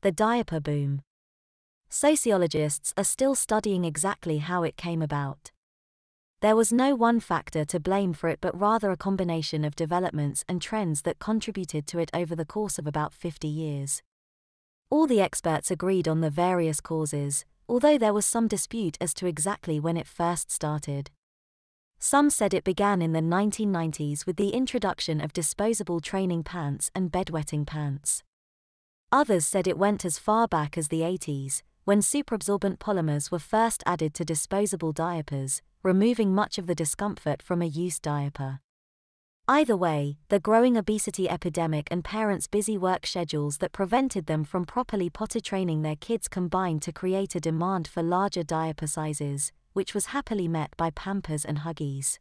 the diaper boom. Sociologists are still studying exactly how it came about. There was no one factor to blame for it, but rather a combination of developments and trends that contributed to it over the course of about 50 years. All the experts agreed on the various causes, although there was some dispute as to exactly when it first started. Some said it began in the 1990s with the introduction of disposable training pants and bedwetting pants. Others said it went as far back as the 80s, when superabsorbent polymers were first added to disposable diapers, removing much of the discomfort from a used diaper. Either way, the growing obesity epidemic and parents' busy work schedules that prevented them from properly potty training their kids combined to create a demand for larger diaper sizes, which was happily met by Pampers and Huggies.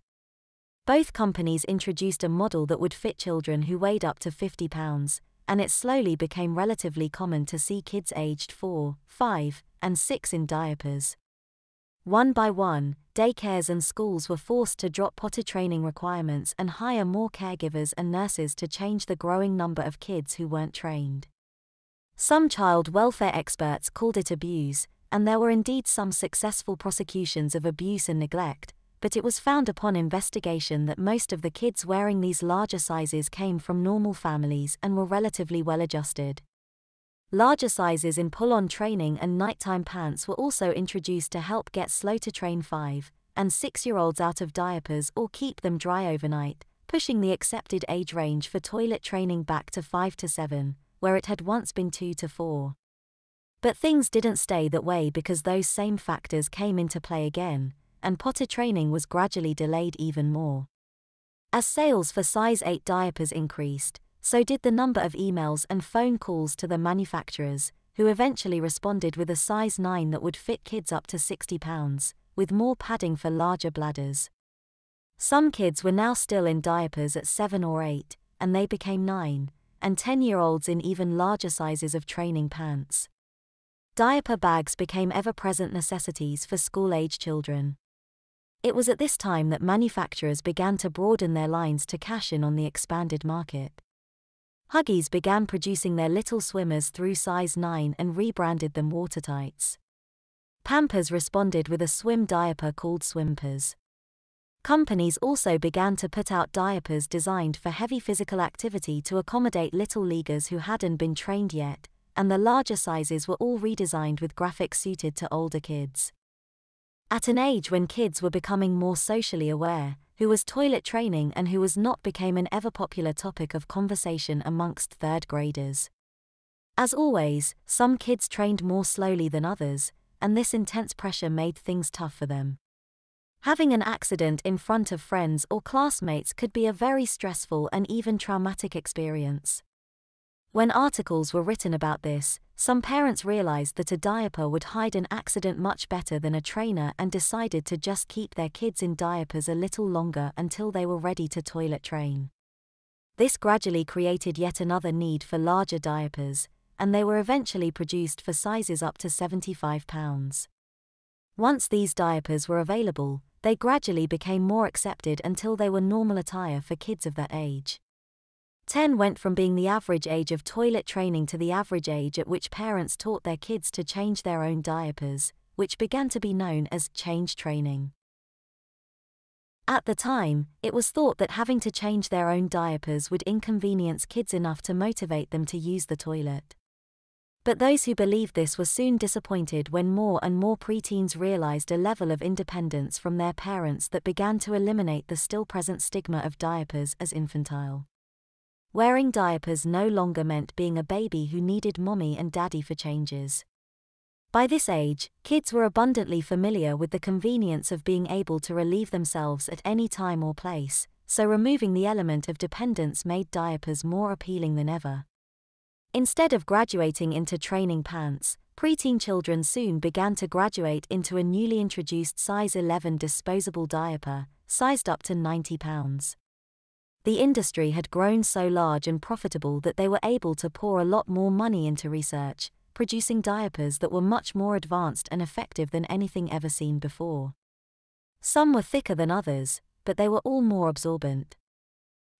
Both companies introduced a model that would fit children who weighed up to 50 pounds, and it slowly became relatively common to see kids aged 4, 5, and 6 in diapers. One by one, daycares and schools were forced to drop potty training requirements and hire more caregivers and nurses to change the growing number of kids who weren't trained. Some child welfare experts called it abuse, and there were indeed some successful prosecutions of abuse and neglect, but it was found upon investigation that most of the kids wearing these larger sizes came from normal families and were relatively well adjusted. Larger sizes in pull-on training and nighttime pants were also introduced to help get slow-to-train 5- and 6-year-olds out of diapers or keep them dry overnight, pushing the accepted age range for toilet training back to 5 to 7, where it had once been 2 to 4. But things didn't stay that way because those same factors came into play again, and potty training was gradually delayed even more. As sales for size 8 diapers increased, so did the number of emails and phone calls to the manufacturers, who eventually responded with a size 9 that would fit kids up to 60 pounds, with more padding for larger bladders. Some kids were now still in diapers at 7 or 8, and they became 9, and 10-year-olds in even larger sizes of training pants. Diaper bags became ever-present necessities for school-age children. It was at this time that manufacturers began to broaden their lines to cash in on the expanded market. Huggies began producing their little swimmers through size 9 and rebranded them Watertights. Pampers responded with a swim diaper called Swimpers. Companies also began to put out diapers designed for heavy physical activity to accommodate little leaguers who hadn't been trained yet, and the larger sizes were all redesigned with graphics suited to older kids. At an age when kids were becoming more socially aware, who was toilet training and who was not became an ever-popular topic of conversation amongst third graders. As always, some kids trained more slowly than others, and this intense pressure made things tough for them. Having an accident in front of friends or classmates could be a very stressful and even traumatic experience. When articles were written about this, some parents realized that a diaper would hide an accident much better than a trainer and decided to just keep their kids in diapers a little longer until they were ready to toilet train. This gradually created yet another need for larger diapers, and they were eventually produced for sizes up to 75 pounds. Once these diapers were available, they gradually became more accepted until they were normal attire for kids of that age. 10 went from being the average age of toilet training to the average age at which parents taught their kids to change their own diapers, which began to be known as change training. At the time, it was thought that having to change their own diapers would inconvenience kids enough to motivate them to use the toilet. But those who believed this were soon disappointed when more and more preteens realized a level of independence from their parents that began to eliminate the still present stigma of diapers as infantile. Wearing diapers no longer meant being a baby who needed mommy and daddy for changes. By this age, kids were abundantly familiar with the convenience of being able to relieve themselves at any time or place, so removing the element of dependence made diapers more appealing than ever. Instead of graduating into training pants, preteen children soon began to graduate into a newly introduced size 11 disposable diaper, sized up to 90 pounds. The industry had grown so large and profitable that they were able to pour a lot more money into research, producing diapers that were much more advanced and effective than anything ever seen before. Some were thicker than others, but they were all more absorbent.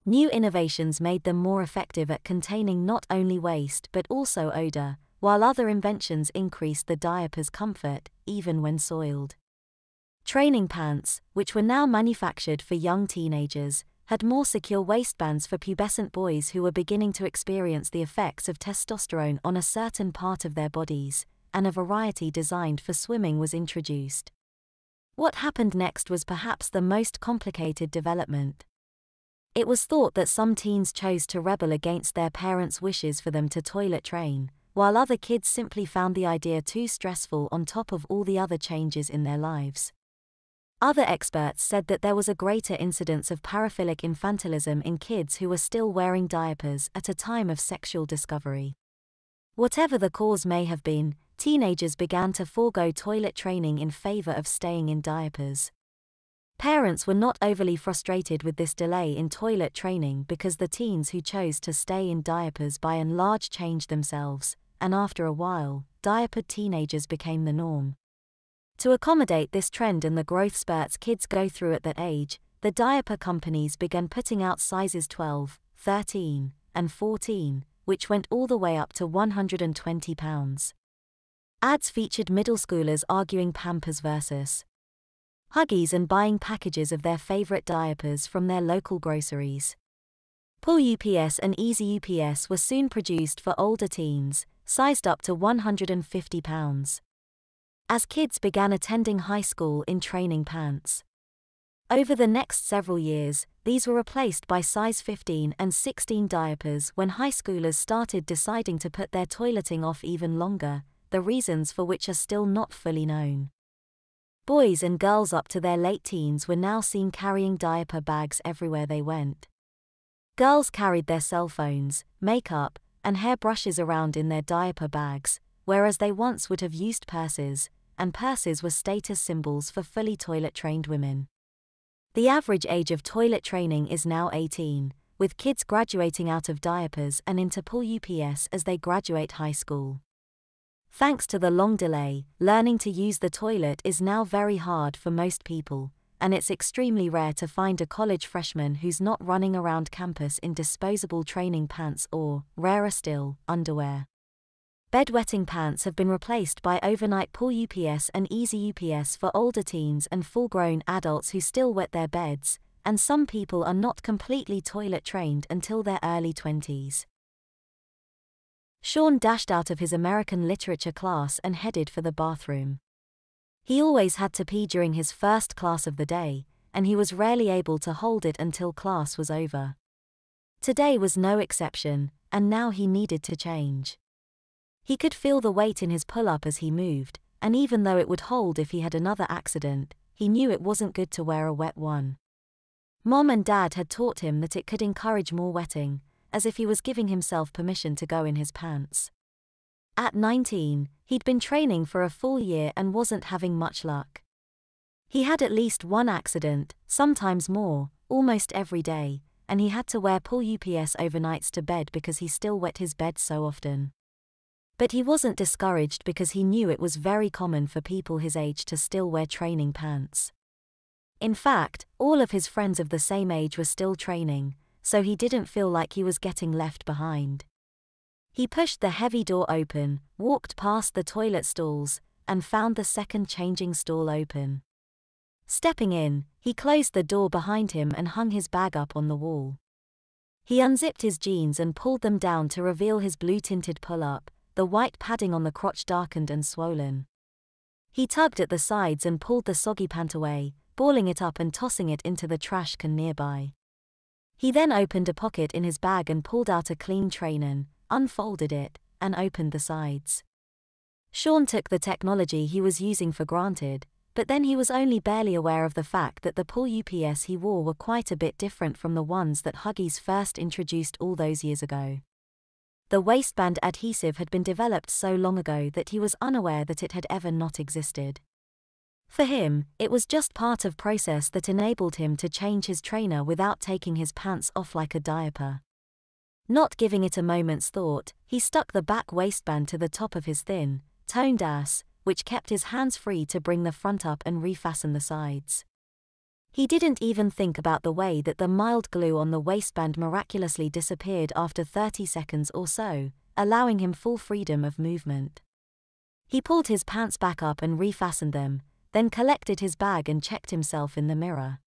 New innovations made them more effective at containing not only waste but also odor, while other inventions increased the diaper's comfort, even when soiled. Training pants, which were now manufactured for young teenagers, had more secure waistbands for pubescent boys who were beginning to experience the effects of testosterone on a certain part of their bodies, and a variety designed for swimming was introduced. What happened next was perhaps the most complicated development. It was thought that some teens chose to rebel against their parents' wishes for them to toilet train, while other kids simply found the idea too stressful on top of all the other changes in their lives. Other experts said that there was a greater incidence of paraphilic infantilism in kids who were still wearing diapers at a time of sexual discovery. Whatever the cause may have been, teenagers began to forego toilet training in favor of staying in diapers. Parents were not overly frustrated with this delay in toilet training because the teens who chose to stay in diapers by and large changed themselves, and after a while, diapered teenagers became the norm. To accommodate this trend and the growth spurts kids go through at that age, the diaper companies began putting out sizes 12, 13, and 14, which went all the way up to 120 pounds. Ads featured middle schoolers arguing Pampers versus Huggies and buying packages of their favorite diapers from their local groceries. Pull UPS and Easy UPS were soon produced for older teens, sized up to 150 pounds. As kids began attending high school in training pants. Over the next several years, these were replaced by size 15 and 16 diapers when high schoolers started deciding to put their toileting off even longer, the reasons for which are still not fully known. Boys and girls up to their late teens were now seen carrying diaper bags everywhere they went. Girls carried their cell phones, makeup, and hairbrushes around in their diaper bags, whereas they once would have used purses, and purses were status symbols for fully toilet-trained women. The average age of toilet training is now 18, with kids graduating out of diapers and into Pull UPS as they graduate high school. Thanks to the long delay, learning to use the toilet is now very hard for most people, and it's extremely rare to find a college freshman who's not running around campus in disposable training pants or, rarer still, underwear. Bedwetting pants have been replaced by overnight Pull UPS and Easy UPS for older teens and full-grown adults who still wet their beds, and some people are not completely toilet trained until their early 20s. Sean dashed out of his American literature class and headed for the bathroom. He always had to pee during his first class of the day, and he was rarely able to hold it until class was over. Today was no exception, and now he needed to change. He could feel the weight in his pull-up as he moved, and even though it would hold if he had another accident, he knew it wasn't good to wear a wet one. Mom and Dad had taught him that it could encourage more wetting, as if he was giving himself permission to go in his pants. At 19, he'd been training for a full year and wasn't having much luck. He had at least one accident, sometimes more, almost every day, and he had to wear Pull UPS overnights to bed because he still wet his bed so often. But he wasn't discouraged because he knew it was very common for people his age to still wear training pants. In fact, all of his friends of the same age were still training, so he didn't feel like he was getting left behind. He pushed the heavy door open, walked past the toilet stalls, and found the second changing stall open. Stepping in, he closed the door behind him and hung his bag up on the wall. He unzipped his jeans and pulled them down to reveal his blue-tinted pull-up, the white padding on the crotch darkened and swollen. He tugged at the sides and pulled the soggy pant away, balling it up and tossing it into the trash can nearby. He then opened a pocket in his bag and pulled out a clean train, unfolded it, and opened the sides. Sean took the technology he was using for granted, but then he was only barely aware of the fact that the Pull UPS he wore were quite a bit different from the ones that Huggies first introduced all those years ago. The waistband adhesive had been developed so long ago that he was unaware that it had ever not existed. For him, it was just part of process that enabled him to change his trainer without taking his pants off like a diaper. Not giving it a moment's thought, he stuck the back waistband to the top of his thin, toned ass, which kept his hands free to bring the front up and refasten the sides. He didn't even think about the way that the mild glue on the waistband miraculously disappeared after 30 seconds or so, allowing him full freedom of movement. He pulled his pants back up and refastened them, then collected his bag and checked himself in the mirror.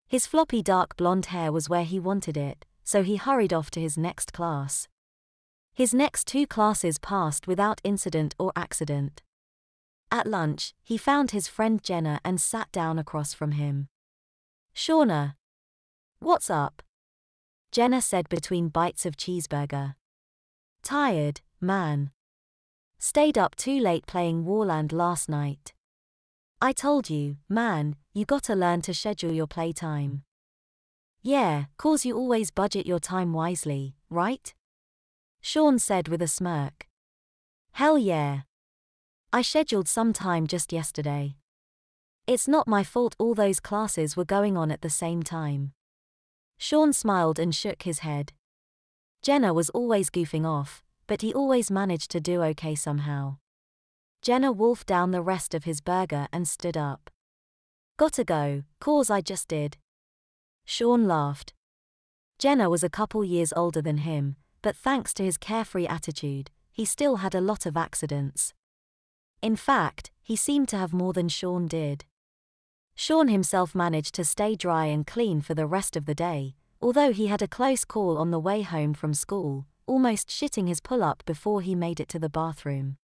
His floppy dark blonde hair was where he wanted it, so he hurried off to his next class. His next 2 classes passed without incident or accident. At lunch, he found his friend Jenna and sat down across from him. "Shauna. What's up?" Jenna said between bites of cheeseburger. "Tired, man. Stayed up too late playing Warland last night. I told you, man, you gotta learn to schedule your playtime." "Yeah, 'cause you always budget your time wisely, right?" Sean said with a smirk. "Hell yeah. I scheduled some time just yesterday. It's not my fault all those classes were going on at the same time." Sean smiled and shook his head. Jenna was always goofing off, but he always managed to do okay somehow. Jenna wolfed down the rest of his burger and stood up. "Gotta go, 'cause I just did." Sean laughed. Jenna was a couple years older than him, but thanks to his carefree attitude, he still had a lot of accidents. In fact, he seemed to have more than Sean did. Sean himself managed to stay dry and clean for the rest of the day, although he had a close call on the way home from school, almost shitting his pull-up before he made it to the bathroom.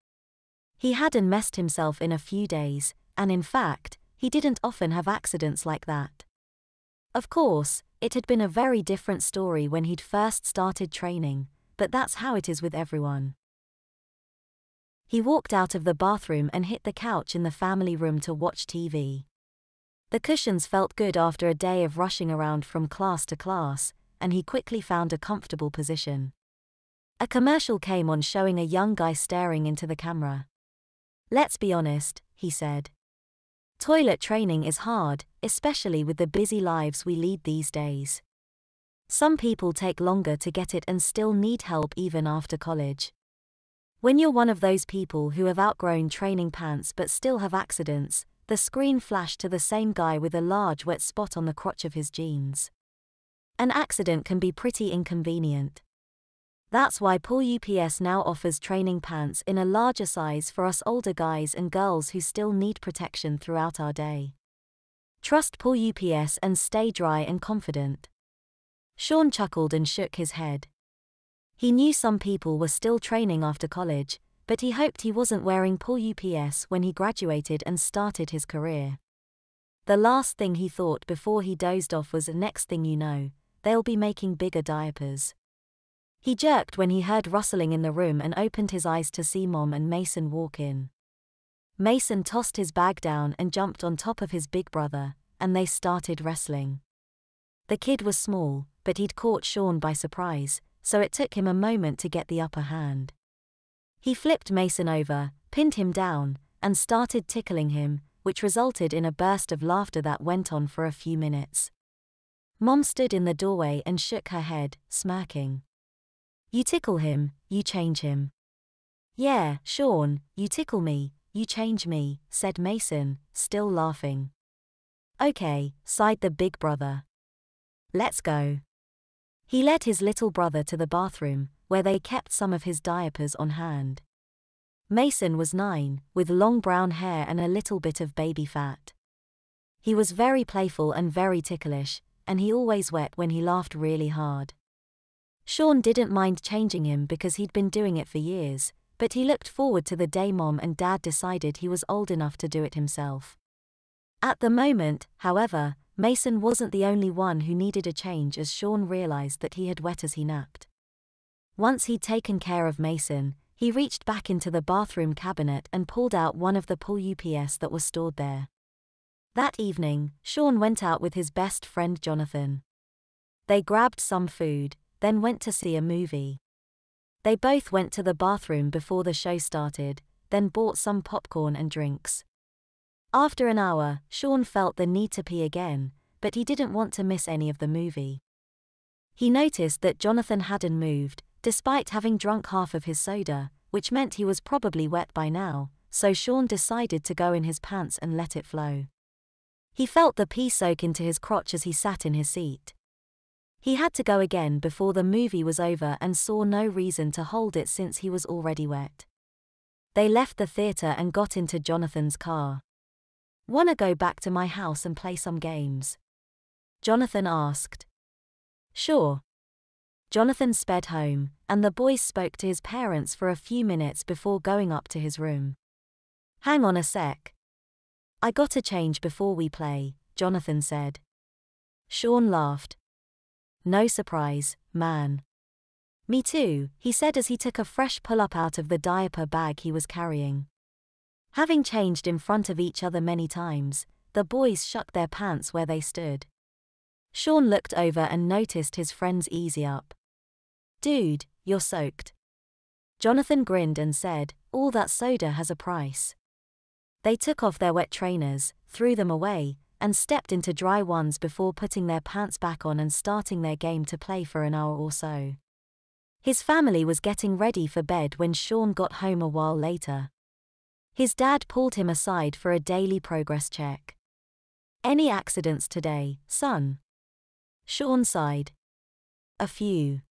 He hadn't messed himself in a few days, and in fact, he didn't often have accidents like that. Of course, it had been a very different story when he'd first started training, but that's how it is with everyone. He walked out of the bathroom and hit the couch in the family room to watch TV. The cushions felt good after a day of rushing around from class to class, and he quickly found a comfortable position. A commercial came on showing a young guy staring into the camera. "Let's be honest," he said. "Toilet training is hard, especially with the busy lives we lead these days. Some people take longer to get it and still need help even after college. When you're one of those people who have outgrown training pants but still have accidents," the screen flashed to the same guy with a large wet spot on the crotch of his jeans. "An accident can be pretty inconvenient. That's why Pool UPS now offers training pants in a larger size for us older guys and girls who still need protection throughout our day. Trust Pool UPS and stay dry and confident." Sean chuckled and shook his head. He knew some people were still training after college, but he hoped he wasn't wearing Pool UPS when he graduated and started his career. The last thing he thought before he dozed off was, next thing you know, they'll be making bigger diapers. He jerked when he heard rustling in the room and opened his eyes to see Mom and Mason walk in. Mason tossed his bag down and jumped on top of his big brother, and they started wrestling. The kid was small, but he'd caught Sean by surprise, so it took him a moment to get the upper hand. He flipped Mason over, pinned him down, and started tickling him, which resulted in a burst of laughter that went on for a few minutes. Mom stood in the doorway and shook her head, smirking. "You tickle him, you change him." "Yeah, Sean, you tickle me, you change me," said Mason, still laughing. "Okay," sighed the big brother. "Let's go." He led his little brother to the bathroom, where they kept some of his diapers on hand. Mason was 9, with long brown hair and a little bit of baby fat. He was very playful and very ticklish, and he always wet when he laughed really hard. Sean didn't mind changing him because he'd been doing it for years, but he looked forward to the day Mom and Dad decided he was old enough to do it himself. At the moment, however, Mason wasn't the only one who needed a change, as Sean realized that he had wet as he napped. Once he'd taken care of Mason, he reached back into the bathroom cabinet and pulled out one of the Pool UPS that was stored there. That evening, Sean went out with his best friend Jonathan. They grabbed some food, then went to see a movie. They both went to the bathroom before the show started, then bought some popcorn and drinks. After an hour, Sean felt the need to pee again, but he didn't want to miss any of the movie. He noticed that Jonathan hadn't moved, despite having drunk half of his soda, which meant he was probably wet by now, so Sean decided to go in his pants and let it flow. He felt the pee soak into his crotch as he sat in his seat. He had to go again before the movie was over and saw no reason to hold it since he was already wet. They left the theater and got into Jonathan's car. "Wanna go back to my house and play some games?" Jonathan asked. "Sure." Jonathan sped home, and the boy spoke to his parents for a few minutes before going up to his room. "Hang on a sec. I gotta change before we play," Jonathan said. Sean laughed. "No surprise, man." "Me too," he said as he took a fresh pull-up out of the diaper bag he was carrying. Having changed in front of each other many times, the boys shucked their pants where they stood. Sean looked over and noticed his friend's easy up. "Dude, you're soaked." Jonathan grinned and said, "All that soda has a price." They took off their wet trainers, threw them away, and stepped into dry ones before putting their pants back on and starting their game to play for an hour or so. His family was getting ready for bed when Sean got home a while later. His dad pulled him aside for a daily progress check. "Any accidents today, son?" Sean sighed. "A few."